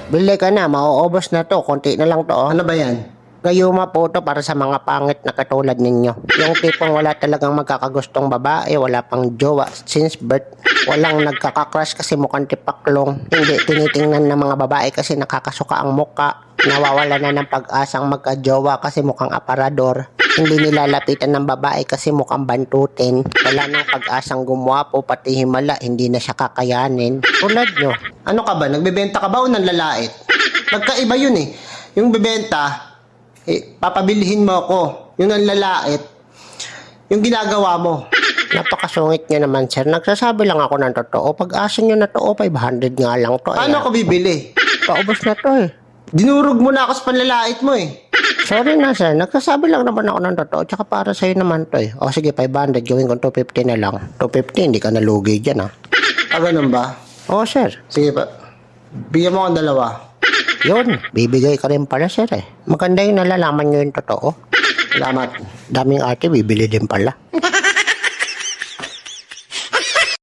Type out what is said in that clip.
Bili ka na, mauubos na to. Konti na lang to, oh. Ano ba yan? Gayuma po to para sa mga pangit na katulad ninyo. Yung tipong wala talagang magkakagustong babae, wala pang jowa since birth. Walang nagkakakrush kasi mukhang tipaklong. Hindi tinitingnan ng mga babae kasi nakakasuka ang muka. Nawawala na ng pag-asang magka-jowa kasi mukhang aparador. Hindi nilalapitan ng babae kasi mukhang bantutin. Wala nang pag-asang gumwapo, pati himala, hindi na siya kakayanin. Tulad nyo. Ano ka ba? Nagbebenta ka ba o nanlalait? Magkaiba yun eh. Yung bebenta, papabilhin mo ako. Yung nanlalait, yung ginagawa mo. Napakasungit nyo naman, sir. Nagsasabi lang ako ng totoo. Pag-asa nyo na to, 500 nga lang to. Paano ako bibili? Paubos na to eh. Dinurog mo na ako sa panlalait mo eh. Sorry na, sir. Nagsasabi lang naman ako ng totoo. Tsaka para sa'yo naman to eh. O sige, 500. Gawin ko 250 na lang. 250, hindi ka nalugi dyan ah. Ah, ganun ba? Oo, sir. Sige pa. Bigyan mo akong 2. Yun, bibigay ka rin pala, sir eh. Maganda yung nalalaman nyo yung totoo. Salamat. Daming ate, bibili din pala.